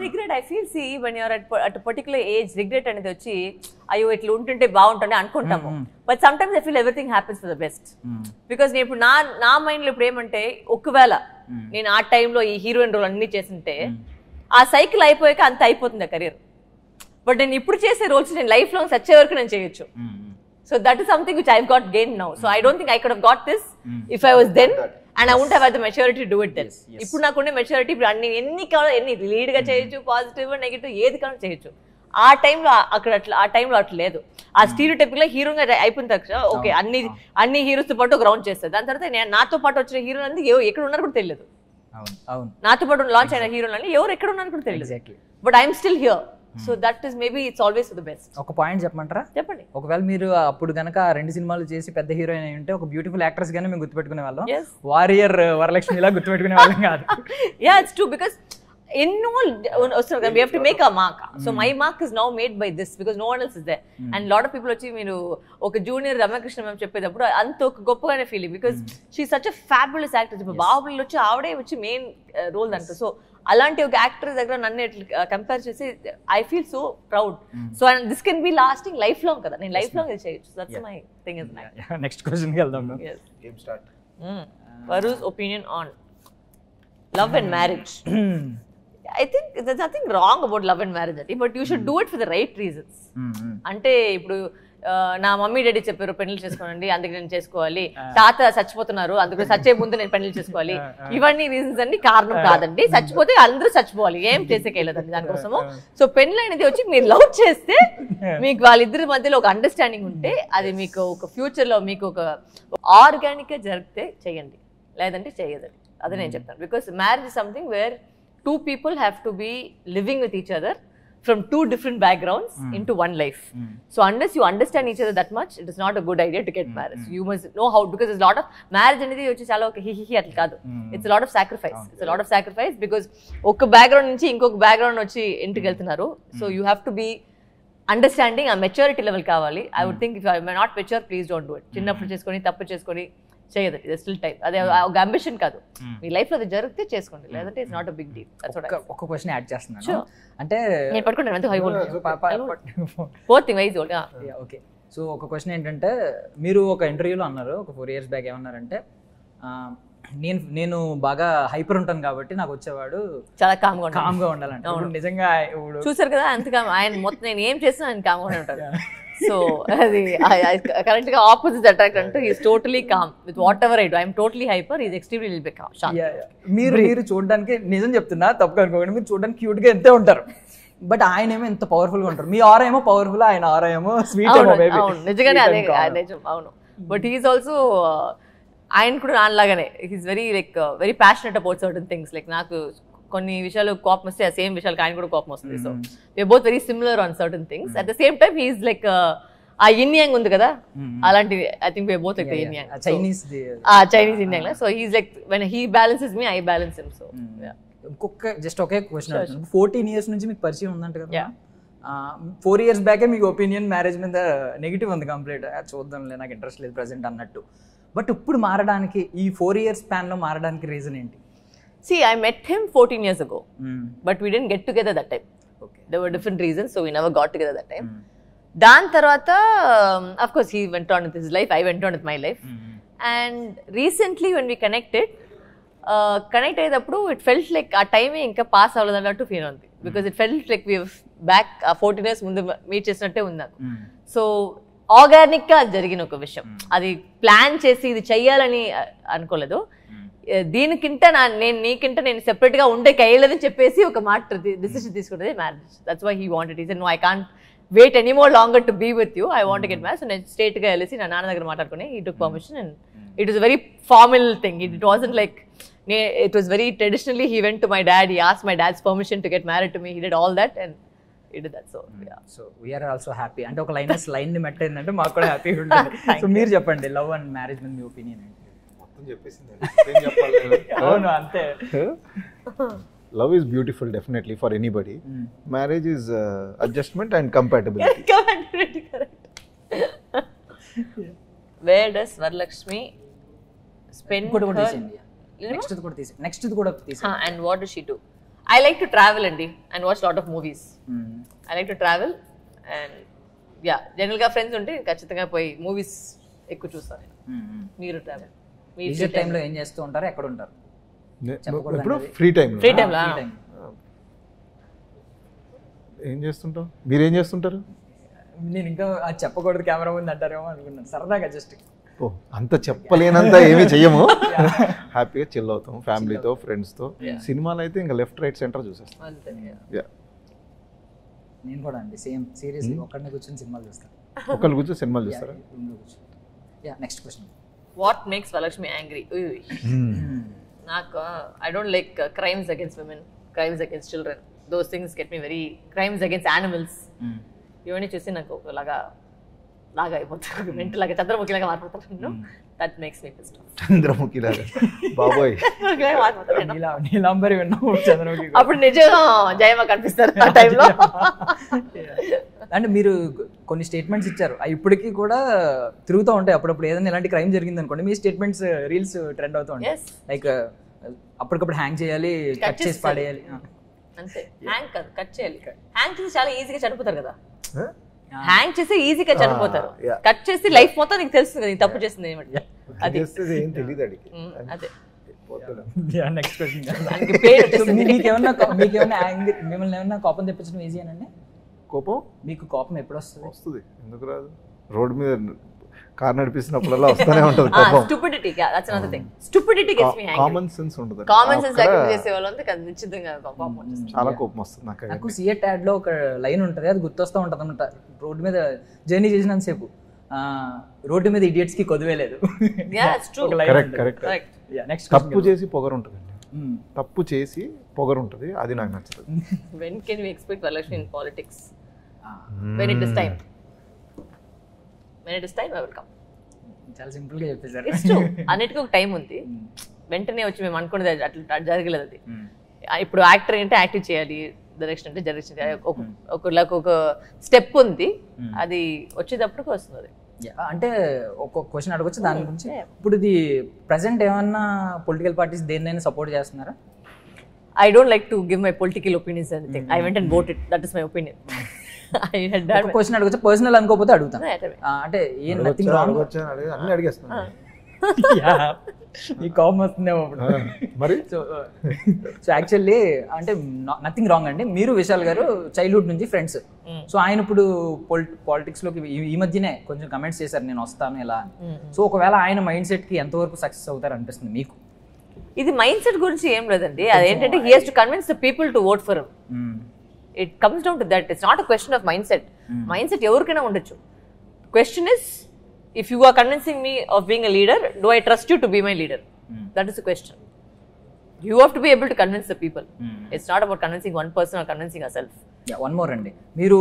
[SPEAKER 2] regret I feel see when you're at particular age regret అనేది వచ్చి అయ్యో ఇట్లా ఉంటుంటే బాగుంటుంది అనుకుంటాము. But sometimes I feel everything happens for the best. Because నేను ఇప్పుడు నా మైండ్ లో ఇప్పుడు ఏమంటే, ఒకవేళ నేను ఆ టైంలో ఈ హీరోయిన్ రోల్ అన్ని చేస్తుంటే ఆ సైకిల్ అయిపోయాక అంత అయిపోతుంది ఆ కెరీర్. బట్ నేను ఇప్పుడు చేసే రోల్స్ నేను లైఫ్ లాంగ్ సచ్చే వరకు నేను చేయొచ్చు. So that is something which I've got gained now. So I don't think I could have got this if I was then, and I wouldn't have had the maturity to do it then. ఇప్పుడు నాకుండే maturity ఇప్పుడు ఎన్ని కావాలో ఎన్ని lead గా చేయొచ్చు, positive negative ఏది కావాలో చేయొచ్చు. ఆ టైంలో ఆ టైంలో అట్లా లేదు. ఆ స్టీరియోటైప్ గా హీరోగా అయిపోయిన తర్వాత ఓకే అన్ని హీరోస్ తో పాటు ఒక రౌండ్ చేస్తారు. దాని తర్వాత నాతో పాటు వచ్చిన హీరోలు అంతా ఎక్కడ ఉన్నారు కూడా తెలియదు. నాతో పాటు లాంచ్ అయిన హీరోలు అని ఎవరు ఎక్కడ ఉన్నారు కూడా తెలియదు. But I'm still here. So that is maybe it's always for the best.
[SPEAKER 1] ఒక పాయింట్ చెప్పమంటారా?
[SPEAKER 2] చెప్పండి.
[SPEAKER 1] ఒకవేళ మీరు అప్పుడు గనక 2 సినిమాలు చేసి పెద్ద హీరోయిన్ అయి ఉంటే ఒక బ్యూటిఫుల్ యాక్ట్రెస్ గానే మేము గుర్తుపెట్టుకునే వాళ్ళం, వారియర్ వరలక్ష్మి ఇలా గుర్తుపెట్టుకునే వాళ్ళం కాదు.
[SPEAKER 2] Yeah it's true. బికాస్ ఎన్నో వస్తున్నారు. We have to make a mark. So my mark is now made by this because no one else is there. And lot of people వచ్చి మీరు ఒక జూనియర్ రమకృష్ణ మ్యామ్ చెప్పేటప్పుడు అంత ఒక గొప్పగానే feeling because she such a fabulous actor. ఇప్పుడు బాహుబలి వచ్చి ఆవిడే వచ్చి మెయిన్ రోల్ దాంట్లో. సో అలాంటి ఒక యాక్టర్ దగ్గర నన్ను ఎట్లా కంపేర్ చేసి I feel so proud. So and this can be lasting life long కదా, నేను లైఫ్ లాంగ్ ఇది చేయొచ్చు. That's my thing is like.
[SPEAKER 1] Next క్వశ్చన్కి వెళ్దాం.
[SPEAKER 3] Game start.
[SPEAKER 2] Varu's opinion on love and marriage. I think there's nothing wrong about love and marriage, but you should do it for the right reasons. అంటే ఇప్పుడు నా mummy daddy చెప్పారు పెళ్లి చేసుకోనండి అందుకే నేను చేసుకోవాలి, తాత చచ్చిపోతున్నారు అందుకే చచ్చే ముందు నేను పెళ్లి చేసుకోవాలి, ఇవన్నీ రీజన్స్ అన్ని కారణం కాదండి. చచ్చిపోతే అందరూ చచ్చిపోవాలి, ఏం చేసేకెళ్ళదండి దానికోసము. సో పెళ్లి అనేది వచ్చి మీరు లవ్ చేస్తే మీకు వాళ్ళిద్దరి మధ్యలో ఒక అండర్స్టాండింగ్ ఉంటే అది మీకు ఒక ఫ్యూచర్ లో మీకు ఒక ఆర్గానిక్ గా జరిగితే చెయ్యండి, లేదంటే చెయ్యదండి. అదే నేను చెప్తాను. Because marriage is something where two people have to be living with each other from two different backgrounds into one life. So unless you understand each other that much, it is not a good idea to get married. You must know how, because there's a lot of marriage anedi vachi chala oka hi atla kaadu. It's a lot of sacrifice. It's a lot of sacrifice because oka background nunchi inkoka background vachi intiki veltunnaru. So you have to be understanding a maturity level kavali. I would think if you are not mature, please don't do it. Chinnappudu cheskoni tappu cheskoni చేయదు. ఇది still time, అదే ఒక ambition కాదు. మీ life లో అది జరిగితే చేసుకోండి, లేదంటే it's not a big deal.
[SPEAKER 1] ఒక క్వశ్చన్ యాడ్ చేస్తున్నాను. అంటే
[SPEAKER 2] నేను పట్టుకుంటాను high four thing wise
[SPEAKER 1] okay. So ఒక క్వశ్చన్ ఏంటంటే మీరు ఒక ఇంటర్వ్యూలో అన్నారు ఒక 4 years బ్యాక్, ఏమన్నారంటే నేను బాగా హైపర్ ఉంటాను కాబట్టి నాకు వచ్చేవాడు చాలా కామ్గా ఉండాలంటే. నిజంగా
[SPEAKER 2] చూసారు కదా అంతగా ఆయన మొత్తం నేను ఏం చేసినా ఆయన కామ్గానే ఉంటాడు. సో అది కరెక్ట్ గా ఆపోజిట్ అట్రాక్ట్ అంటూ he's totally calm with whatever I do. I'm totally hyper, he's extremely little bit calm.
[SPEAKER 1] మీరు చూడడానికి, నిజం చెప్తున్నా తప్పుగా అనుకోండి, మీరు చూడడానికి క్యూట్ గా ఎంతే ఉంటారు, బట్ ఆయన ఏమో ఎంత పవర్ఫుల్ గా ఉంటారు. మీ ఆరా ఏమో పవర్ఫుల్, ఆయన ఆరా ఏమో స్వీట్.
[SPEAKER 2] నిజంగానే అదే నిజం, అవును. బట్ హీస్ ఆల్సో ఆయన కూడా నాలాగానే he's very like very passionate about certain things. Like నాకు కొన్ని విషయాలు కోపం వస్తే ఆ సేమ్ విషయాలకు ఆయన కూడా కోపం వస్తుంది. So we're both very similar on certain things. At the same time he's like ah yin yang ఉంది కదా, అలాంటి I think we're both like yin yang, Chinese yin yang. So he's like when he balances me, I balance him. So
[SPEAKER 1] ఇంకొక just ఒకే question. 14 years నుంచి మీకు పరిచయం ఉందంట కదా, 4 years బ్యాకే మీకు ఒపీనియన్ మ్యారేజ్ మీద నెగిటివ్ ఉంది కంప్లీట్, చూద్దాంలే నాకు ఇంట్రెస్ట్ లేదు ప్రజెంట్ అన్నట్టు. బట్ ఇప్పుడు మారడానికి, ఈ 4 years స్పాన్ లో మారడానికి రీజన్ ఏంటి?
[SPEAKER 2] See, I met him 14 years ago, but we didn't get together that time.
[SPEAKER 1] Okay.
[SPEAKER 2] There were different reasons, so we never got together that time. Dan tarvata, of course, he went on with his life, I went on with my life. And recently when we connected, connect ayedappudu, it felt like our time inka pass avvaladannattu feel undi. Because it felt like we were back 14 years mundu meet chesinatte undi naku. So organic గా జరిగిన ఒక విషయం, అది plan చేసి ఇది చెయ్యాలని అనుకోలేదు. దీనికింట నేను నీకింట నేను సెపరేట్ గా ఉండే కయ్యలేదని చెప్పేసి ఒక మాట డిసిషన్ తీసుకున్నది marriage. That's why he wanted. He said no, I can't wait any more longer to be with you, I want get marriage. So నేను స్ట్రేట్ గా వెళ్ళేసి నా నాన్న దగ్గర మాట్లాడుకుని he took permission and it was very formal thing. It wasn't like, it was very traditionally. He went to my dad, he asked my dad's permission to get married to me, he did all that and he did that. So yeah,
[SPEAKER 1] so we are also happy. అంటే ఒక line ని మెట్ అయిందంటే మాకు కూడా హ్యాపీగా ఉంటుంది. So మీరు చెప్పండి, లవ్ అండ్ మ్యారేజ్ మీద మీ ఒపీనియన్ ఏంటి? అవును అంతే.
[SPEAKER 3] Love is beautiful definitely for anybody. Marriage is adjustment and compatibility.
[SPEAKER 2] Correct. Where does Varalakshmi spend her...
[SPEAKER 1] Next కూడా తీసేయండి.
[SPEAKER 2] And what does she do? I like to travel and watch lot of movies. I like to travel and yeah, general గా friends ఉంటే ఖచ్చితంగా పోయి movies ఎక్కువ చూస్తాను. మీరు travel
[SPEAKER 1] leisure time లో ఏం చేస్తూ ఉంటారు, ఎక్కడ ఉంటారు?
[SPEAKER 3] ఇప్పుడు ఫ్రీ టైం
[SPEAKER 2] లో
[SPEAKER 3] ఏం చేస్తుంటావు? మీరు ఏం చేస్తుంటారు?
[SPEAKER 1] నేను ఇంకా అది చెప్పకూడదు కెమెరా ముందు అంటారేమో అనుకున్నాను, సరదాగా జస్ట్.
[SPEAKER 3] అంత చెప్పలేనంత ఏమీ చెయ్యము, హ్యాపీగా చిల్ అవుతాం ఫ్యామిలీతో ఫ్రెండ్స్తో. సినిమాలు అయితే ఇంకా లెఫ్ట్ రైట్ సెంటర్ చూసేస్తాం.
[SPEAKER 1] నేను కూడా అండి సేమ్, సీరియస్లీ ఒక్కడిని కూర్చొని సినిమాలు చూస్తాను.
[SPEAKER 3] ఒక్కళ్ళు కూర్చొని సినిమాలు చూస్తారా?
[SPEAKER 1] Next question.
[SPEAKER 2] What makes Varalakshmi angry? నాకు I don't like crimes against women, crimes against children, those things get me very, crimes against animals ఇవన్నీ చూసి నాకు ఒకలాగా లాగా అయిపోతాను, మెంటల్ లాగా చంద్రముఖి లాగా మారిపోతాను. That makes me pissed off.
[SPEAKER 3] Chandramukhi లాగా బాబోయ్
[SPEAKER 2] మారిపోతాను.
[SPEAKER 1] నీలాంబరి విన్నాము చంద్రముఖి.
[SPEAKER 2] అప్పుడు నిజంగా జయమ్మ కనిపిస్తారు ఆ టైంలో.
[SPEAKER 1] అంటే మీరు కొన్ని స్టేట్మెంట్స్ ఇచ్చారు, అవి ఇప్పటికీ కూడా తిరుగుతూ ఉంటాయి. అప్పుడప్పుడు ఏదైనా ఇలాంటి క్రైమ్ జరిగింది అనుకోండి, మీ స్టేట్మెంట్స్ రీల్స్ ట్రెండ్ అవుతూ ఉంటాయి. లైక్ అప్పటికప్పుడు హ్యాంగ్ చేయాలి, కట్ చేసి పడేయాలి.
[SPEAKER 2] అంతే, హ్యాంగ్ కాదు, కట్ చేయాలి. హ్యాంగ్ చేసి చాలా ఈజీగా చనిపోతారు కదా, హ్యాంగ్ చేసి ఈజీగా చనిపోతారు. కట్ చేసి లైఫ్ మొత్తం నీకు తెలుస్తుంది కదా, నీకు తప్పు చేస్తుంది ఏమంటే అది
[SPEAKER 3] ఏం తెలియదు అడిగి.
[SPEAKER 2] అదే
[SPEAKER 1] నెక్స్ట్ క్వశ్చన్.
[SPEAKER 2] దానికి పేరు వచ్చేసింది.
[SPEAKER 1] మీకేమన్నా మిమ్మల్ని ఏమన్నా కోపం తెప్పించడం ఈజీ అనండి?
[SPEAKER 3] కోపం
[SPEAKER 1] మీకు కోపం ఎప్పుడు వస్తుంది?
[SPEAKER 3] వస్తుంది, ఎందుకు రాదు? రోడ్డు మీద కార్ నడిపిస్తున్నప్పుడల్లా వస్తూనే ఉంటుంది కోపం.
[SPEAKER 2] Stupidity, that's another thing. Stupidity gets me angry.
[SPEAKER 3] Common sense ఉండదు.
[SPEAKER 2] కామన్ సెన్స్ లేకుండా చేసే వాళ్ళంటే ఖచ్చితంగా కోపం వచ్చేస్తుంది.
[SPEAKER 3] చాలా కోపం వస్తుంది
[SPEAKER 1] నాకు. సిఎట్ యాడ్ లో ఒక లైన్ ఉంటుంది, అది గుర్తొస్తూ ఉంటుంది అనమాట. రోడ్డు మీద జర్నీ చేసినంతసేపు రోడ్డు మీద ఇడియట్స్ కి కొదువేలేదు.
[SPEAKER 3] తప్పు చేసి పొగరు ఉంటుంది, తప్పు చేసి పొగరు ఉంటుంది, అది నాకు నచ్చదు.
[SPEAKER 2] When can we expect Varalakshmi in politics? When it is time. When it is time, I will come.
[SPEAKER 1] చాలా సింపుల్ గా చెప్పేశారు.
[SPEAKER 2] It's true. అన్నిటికీ ఒక టైం ఉంది. వెంటనే వచ్చి మేము అనుకునేది అట్లా జరగలేదు. అది ఇప్పుడు యాక్టర్ అంటే యాక్టివ్ చేయాలి, డైరెక్షన్ అంటే డైరెక్షన్ చేయాలి. ఒక స్టెప్ ఉంది, అది వచ్చేటప్పటికి వస్తుంది.
[SPEAKER 1] అంటే ఒక క్వశ్చన్ అడగొచ్చు దాని గురించి. ఇప్పుడు ఇది ప్రెసెంట్ ఏమన్నా పొలిటికల్ పార్టీస్ దేన్నైనా సపోర్ట్ చేస్తున్నారా?
[SPEAKER 2] I don't like to give my political opinions or anything. I went and voted. That is my opinion. I had done.
[SPEAKER 1] Question అడగొచ్చు, పర్సనల్ అనుకోకపోతే అడుగుతాను. అంటే ఏం నథింగ్ రాంగ్
[SPEAKER 3] అన్ని అడిగేస్తాను.
[SPEAKER 1] ఈ కామన్ వస్తుందేమో
[SPEAKER 3] మరి.
[SPEAKER 1] సో యాక్చువల్లీ అంటే నథింగ్ రాంగ్ అండి. మీరు విశాల్ గారు చైల్డ్హుడ్ నుంచి ఫ్రెండ్స్. సో ఆయన ఇప్పుడు పాలిటిక్స్ లోకి ఈ మధ్యనే కొంచెం కమెంట్స్ చేశారు, నేను వస్తాను ఇలా. సో ఒకవేళ ఆయన మైండ్ సెట్ కి ఎంతవరకు సక్సెస్ అవుతారు అనిపిస్తుంది మీకు?
[SPEAKER 2] ఇది మైండ్ సెట్ గురించి ఏం లేదండి, అదేంటంటే he has to convince the people to vote for him. It comes down to that. It's not a question of mind set. Mind set ఎవరికైనా ఉండొచ్చు. Question is, if you are convincing me of being a leader, do I trust you to be my leader? That is the question. You have to be able to convince the people. It's not about convincing one person or convincing yourself.
[SPEAKER 1] One more అండి, మీరు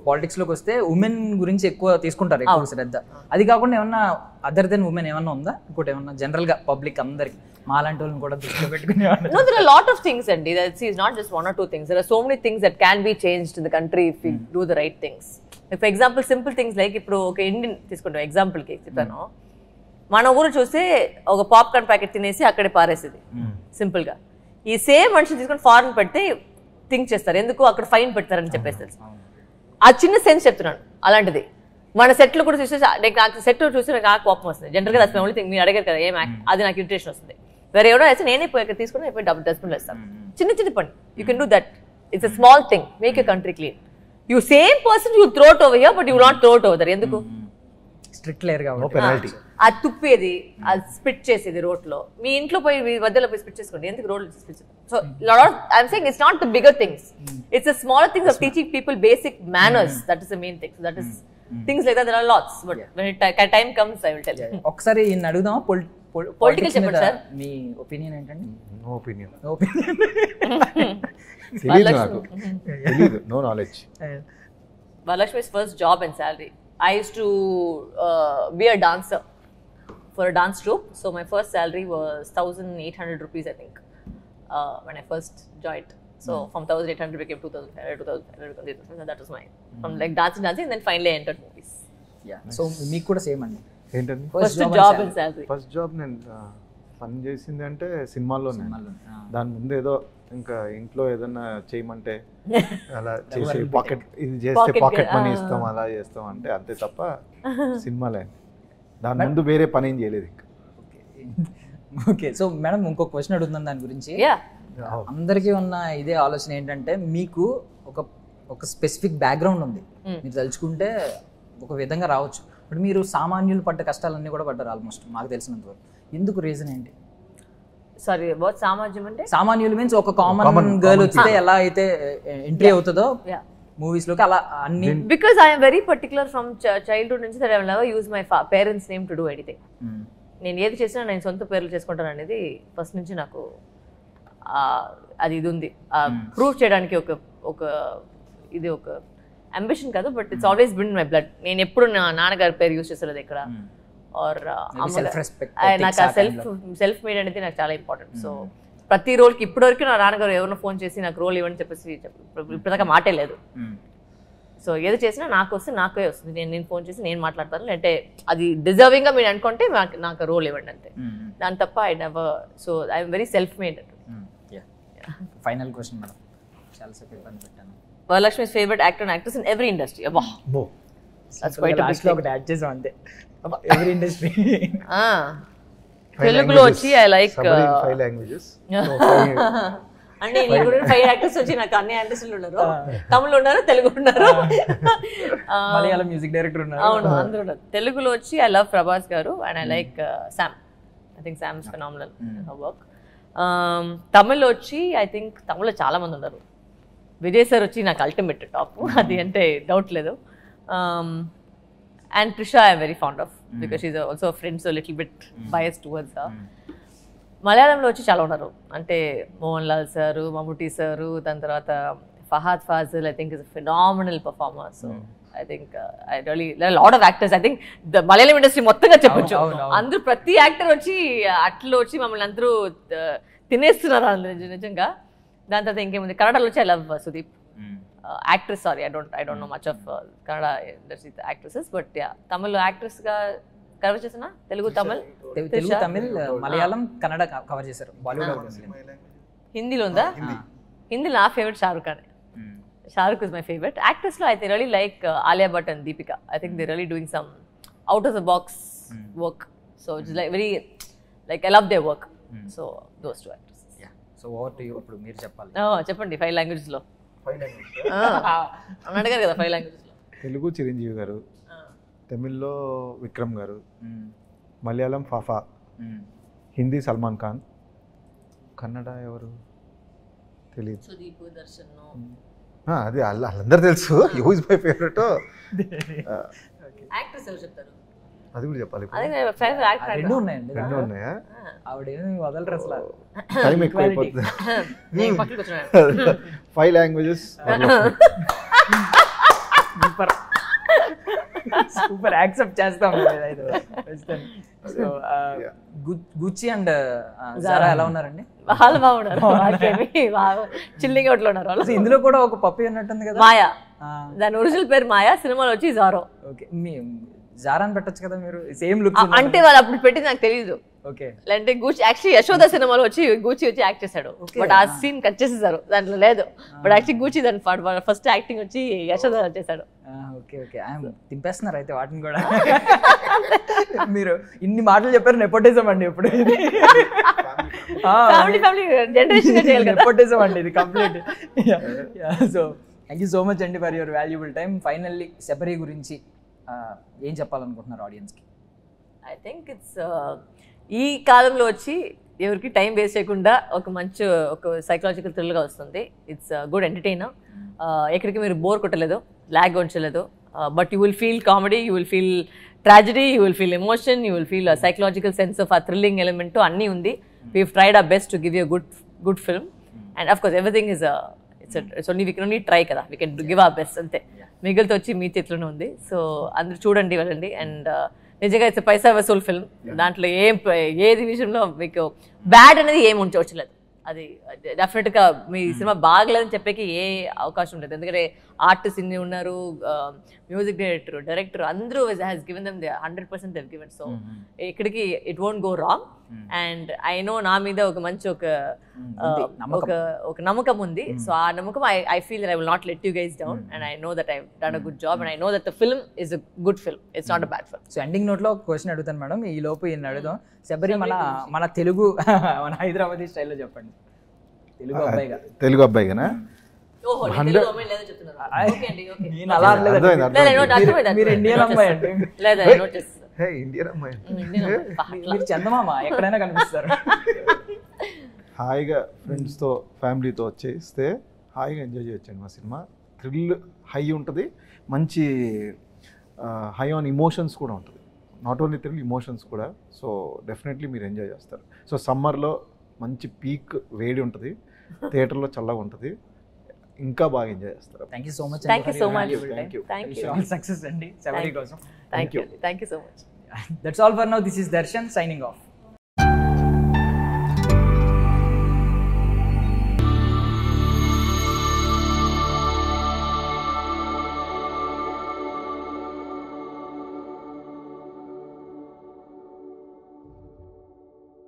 [SPEAKER 1] politics లోకి వస్తే women గురించి ఎక్కువ తీసుకుంటారు, ఎక్కువ శ్రద్ధ. అది కాకుండా ఏమన్నా అదర్ దెన్ ఉమెన్ ఏమన్నా ఉందా? ఇంకోటి ఏమన్నా జనరల్ గా పబ్లిక్ అందరికి మాలాంటి వాళ్ళని కూడా దృష్టిలో పెట్టుకుని?
[SPEAKER 2] No, there are a lot of things, Andy. That's not just one or two things. There are so many things that can be changed in the country if we do the right things. For example simple things like ఇప్పుడు ఒక Indian తీసుకుంటాం ఎగ్జాంపుల్కి చెప్పాను, మన ఊరు చూస్తే ఒక popcorn packet తినేసి అక్కడే పారేసేది సింపుల్గా. ఈ సేమ్ మనిషిని తీసుకొని ఫారెన్ పెడితే థింక్ చేస్తారు, ఎందుకు అక్కడ ఫైన్ పెడతారని చెప్పేసి. ఆ చిన్న సెన్స్ చెప్తున్నాను. అలాంటిది మన సెట్లు కూడా చూస్తే నాకు సెట్ చూసి నాకు కోపం వస్తుంది. జనరల్గా దట్స్ మై ఓన్లీ థింగ్. మీరు అడిగారు కదా ఏం అది నాకు ఇరిటేషన్ వస్తుంది. వేరే ఎవరో వేస్తే నేనే పోయి తీసుకుని అయిపోయి డస్ట్బిన్లో వేస్తాను. చిన్న చిన్న పని, you can do that. It's a small thing, make you country clean. You same person you throw it over here, but you will not throw it over there. ఎందుకు?
[SPEAKER 1] స్ట్రిక్ట్ లేయర్ కాబట్టి.
[SPEAKER 2] అది తుప్పేది, అది స్పిట్ చేసేది road లో. మీ ఇంట్లో పోయి మీ మధ్యలో పోయి స్పిట్ చేసుకోండి, ఎందుకు road spit? So I'm saying it's not the bigger things, it's the smaller things of teaching people basic manners. That is the main thing. That is things like that. There are lots, but when time comes I will tell you.
[SPEAKER 1] ఒకసారి ఇన్ని అడుగుదామా?
[SPEAKER 2] Political చెప్పండి sir,
[SPEAKER 1] మీ opinion ఏంటండి?
[SPEAKER 3] No opinion.
[SPEAKER 2] తెలియదు,
[SPEAKER 3] no knowledge.
[SPEAKER 2] Varalakshmi's first job and salary. I used to be a dancer for a dance troupe. So my first salary was 1,800 rupees, I think, when I first joined. So from 1,800 became 2,500, 2,500. That was mine. From like dancing, and then finally I entered movies.
[SPEAKER 1] Yeah. So మీకు కూడా same అండి.
[SPEAKER 3] ఏంటండి?
[SPEAKER 2] First job and salary.
[SPEAKER 3] First job నేను పని చేసింది అంటే సినిమాల్లోనే. దాని ముందు ఏదో ఇంకా ఇంట్లో ఏదన్నా చేయమంటే అలా చేసి పాకెట్ ఇది చేస్తే పాకెట్ మనీ ఇస్తాం, అలా చేస్తాం అంటే అంతే తప్ప సినిమాలే. దాని ముందు వేరే పని ఏం చేయలేదు ఇంకా.
[SPEAKER 1] ఓకే. సో మేడం ఇంకో క్వశ్చన్ అడుగుతున్నాను దాని గురించి. అందరికీ ఉన్న ఇదే ఆలోచన ఏంటంటే, మీకు ఒక స్పెసిఫిక్ బ్యాక్గ్రౌండ్ ఉంది, మీరు తలుచుకుంటే ఒక విధంగా రావచ్చు. ఇప్పుడు మీరు సామాన్యులు పడ్డ కష్టాలన్నీ కూడా పడ్డారు ఆల్మోస్ట్, మాకు తెలిసినంత వరకు. ఎందుకు రీజన్ ఏంటి?
[SPEAKER 2] సారీ, అబౌట్ సామాన్యం అంటే
[SPEAKER 1] సామాన్యులు మీన్స్ ఒక కామన్ గర్ల్ వచ్చితే ఎలా అయితే ఎంట్రీ అవుతుందో మూవీస్ లోకి, అలా అన్ని.
[SPEAKER 2] Because I'm very particular from childhood నుంచి that I will never use my parents name to do anything. నేను ఏది చేసినా నేను సొంత పేర్లు చేసుకుంటాను అనేది ఫస్ట్ నుంచి నాకు అది ఇది ఉంది. ప్రూవ్ చేయడానికి ఒక అంబిషన్ కాదు, but it's always been my blood. నేను ఎప్పుడు నా నాన్నగారి పేరు యూస్ చేసేది ఇక్కడ, ఆర్ నాకు ఆ సెల్ఫ్ మేడ్ అనేది నాకు చాలా ఇంపార్టెంట్. సో ప్రతి రోల్కి ఇప్పటివరకు నా నాన్నగారు ఎవరినో ఫోన్ చేసి నాకు రోల్ ఇవ్వని చెప్పేసి ఇప్పటిదాకా మాటే లేదు. సో ఏది చేసినా నాకు వస్తే నాకే వస్తుంది. నేను ఫోన్ చేసి నేను మాట్లాడతాను, అంటే అది డిజర్వింగ్గా మీరు అనుకుంటే నాకు రోల్ ఇవ్వండి అంతే. దాని తప్ప I never, so I'm very self made.
[SPEAKER 1] Final question madam, చాలా సేపు ఇబ్బంది పెట్టాను.
[SPEAKER 2] వరలక్ష్మి's favorite actor and actress in every industry. అబ్బా, that's quite a big thing.
[SPEAKER 1] ఒకటి యాడ్ చేసాం అంతే. Every industry.
[SPEAKER 2] తెలుగులో వచ్చి ఐ లైక్
[SPEAKER 3] 5 languages.
[SPEAKER 2] అంటే నేను కూడా 5 యాక్టర్స్ వచ్చి నాకు అన్ని యాక్టర్స్లు ఉన్నారు. తమిళ్ ఉన్నారు, తెలుగు ఉన్నారు,
[SPEAKER 1] మలయాళం మ్యూజిక్ డైరెక్టర్ ఉన్నారు.
[SPEAKER 2] అవును, అందరూ ఉన్నారు. తెలుగులో వచ్చి ఐ లవ్ ప్రభాస్ గారు and I like Sam. I think Sam is phenomenal her work. తమిళ్లో వచ్చి ఐ థింక్ తమిళ్లో చాలా మంది ఉన్నారు. విజయ్ సార్ వచ్చి నాకు అల్టిమేట్ టాప్, అది అంటే డౌట్ లేదు. And Trisha I'm very fond of because she's also friend, so little bit bias towards her. మలయాళంలో వచ్చి చాలా ఉన్నారు, అంటే మోహన్ లాల్ సారు, మమ్ముటి సారు, దాని తర్వాత Fahadh Faasil I think is a phenomenal performer. So I think I really lot of actors. I think the Malayalam industry మొత్తంగా చెప్పొచ్చు. అందరూ ప్రతి యాక్టర్ వచ్చి అట్లా వచ్చి మమ్మల్ని అందరూ తినేస్తున్నారు నిజంగా. దాని తర్వాత ఇంకేముంది, కన్నడలో వచ్చి I love Sudeep. Actress, sorry I don't know much of Kannada industry actresses, but ya Tamil యాక్ట్రెస్గా కవర్ చేసిన తెలుగు, తమిళ్,
[SPEAKER 1] మలయాళం, కన్నడ కవర్ చేశారు. బాలీవుడ్,
[SPEAKER 2] హిందీలో ఉందా? హిందీలో నా favourite Shahrukh Khan. Shahrukh is my favourite. యాక్ట్రెస్లో అయితే really like Alia Bhatt and Deepika. I think they really doing some out of the box work. So it's like very like I love they work. So those two actors.
[SPEAKER 1] So over to you. ఇప్పుడు మీరు చెప్పాలి.
[SPEAKER 2] చెప్పండి 5 లాంగ్వేజెస్లో. అని అడిగారు కదా 5 లాంగ్వేజెస్లో.
[SPEAKER 3] తెలుగు చిరంజీవి గారు, తమిళ్లో విక్రమ్ గారు, మలయాళం ఫాఫా, హిందీ సల్మాన్ ఖాన్, కన్నడ ఎవరు తెలియదు,
[SPEAKER 2] సుదీప్, దర్శన్.
[SPEAKER 3] అది వాళ్ళందరూ తెలుసు. Who is my favourite
[SPEAKER 2] actors ఎవరు చెప్తారు?
[SPEAKER 3] అది కూడా చెప్పాలి.
[SPEAKER 1] రెండు ఉన్నాయండి.
[SPEAKER 3] రెండు ఉన్నాయా?
[SPEAKER 1] ఆవిడేమి వదలరు అసలు.
[SPEAKER 3] టైం ఎక్కువ అయిపోతుంది. 5 లాంగ్వేజెస్.
[SPEAKER 1] సూపర్ సూపర్ యాక్సెప్ట్ చేస్తాం. సో గుచ్చి అండ్ జారా ఎలా ఉన్నారండి?
[SPEAKER 2] వాళ్ళు బాగున్నారు, చిల్లింగ్ అవుట్లో ఉన్నారు వాళ్ళు.
[SPEAKER 1] ఇందులో కూడా ఒక పప్పి ఉన్నట్టుంది కదా,
[SPEAKER 2] మాయా. దాని ఒరిజినల్ పేరు మాయా, సినిమాలో వచ్చి జారో.
[SPEAKER 1] ఓకే, మీ జారా అని పెట్టచ్చు కదా మీరు, సేమ్ లుక్.
[SPEAKER 2] అంటే వాళ్ళు అప్పుడు పెట్టింది నాకు తెలియదు.
[SPEAKER 1] ఓకే,
[SPEAKER 2] అంటే గూచి యాక్చువల్లీ యశోద సినిమాలో వచ్చి గూచి వచ్చి యాక్ట్ చేశాడు, బట్ ఆ సీన్ కట్ చేసేసారు, దాంట్లో లేదు. బట్ యాక్చువల్లీ గూచి దాని ఫస్ట్ యాక్టింగ్ వచ్చి యశోద చేశాడు.
[SPEAKER 1] ఓకే ఓకే, తింపేస్తున్నారు అయితే వాటిని కూడా. మీరు ఇన్ని మాటలు చెప్పారు, నెపోటిజం అండి ఇప్పుడు ఇది.
[SPEAKER 2] ఫ్యామిలీ జనరేషన్ గా చేయాలి,
[SPEAKER 1] నెపోటిజం అండి ఇది complete. So thank you so much అండి for your valuable time. Finally Sabari గురించి ఏం చెప్పాలనుకుంటున్నారు ఆడియన్స్కి?
[SPEAKER 2] ఐ థింక్ ఇట్స్ ఈ కాలంలో వచ్చి ఎవరికి టైం వేస్ట్ చేయకుండా ఒక సైకలాజికల్ థ్రిల్గా వస్తుంది. It's good entertainer. ఎక్కడికి మీరు బోర్ కొట్టలేదు, ల్యాగ్ ఉంచలేదు. But you will feel comedy, you will feel tragedy, you will feel emotion, you will feel psychological sense of a thrilling element అన్నీ ఉంది. We tried our best to give you good film. And of course everything is it's only we can only try కదా, we can give our best అంతే. మిగిలితో వచ్చి మీ చేతిలోనే ఉంది. So అందరూ చూడండి, వెళ్ళండి. అండ్ నిజంగా ఇట్స్ పైసా వసూల్ ఫిల్మ్. దాంట్లో ఏది విషయంలో మీకు బ్యాడ్ అనేది ఏమి ఉంచవచ్చులేదు. అది డెఫినెట్గా మీ సినిమా బాగలేదని చెప్పేకి ఏ అవకాశం లేదు. ఎందుకంటే ఆర్టిస్ట్ ఇన్ని ఉన్నారు, మ్యూజిక్ డైరెక్టర్ అందరూ has given them 100% they've given. So ఇక్కడికి it won't go wrong. And I know నా మీద ఒక మంచి ఒక నమ్మకం ఉంది. సో ఆ నమ్మకం I feel that I will not let you guys down. And I know that I done a good job. And I know that the film is a good film, it's not a bad film.
[SPEAKER 1] So ending note లో ఒక question అడుగుతాను madam, ఈ లోపు ఈయన అడుగుదాం. శబరి మన తెలుగు మన హైదరాబాదీ స్టైల్లో చెప్పండి, తెలుగు అబ్బాయిగా.
[SPEAKER 3] తెలుగు అబ్బాయిగానా?
[SPEAKER 1] నేను అలా అనలేదు, మీరు ఇండియన్ అమ్మాయి అండి.
[SPEAKER 3] ఇండియన్ అమ్మాయి,
[SPEAKER 1] మీరు చందమామ, ఎక్కడైనా కనిపిస్తారు.
[SPEAKER 3] హాయిగా ఫ్రెండ్స్తో ఫ్యామిలీతో వచ్చేస్తే హాయిగా ఎంజాయ్ చేయొచ్చండి మా సినిమా. థ్రిల్ హై ఉంటుంది, మంచి హై ఆన్ ఇమోషన్స్ కూడా ఉంటుంది. నాట్ ఓన్లీ థ్రిల్, ఇమోషన్స్ కూడా. సో డెఫినెట్లీ మీరు ఎంజాయ్ చేస్తారు. సో సమ్మర్లో మంచి పీక్ వేడి ఉంటుంది, థియేటర్లో చల్లగా ఉంటుంది. ఇంకా బాగా ఎంజాయ్ చేస్తారు.
[SPEAKER 1] Thank you so much.
[SPEAKER 2] Thank you so much.
[SPEAKER 3] Thank you.
[SPEAKER 1] All success అండి శబరి కోసం.
[SPEAKER 2] Thank you so much.
[SPEAKER 1] That's all for now. This is Darshan signing off.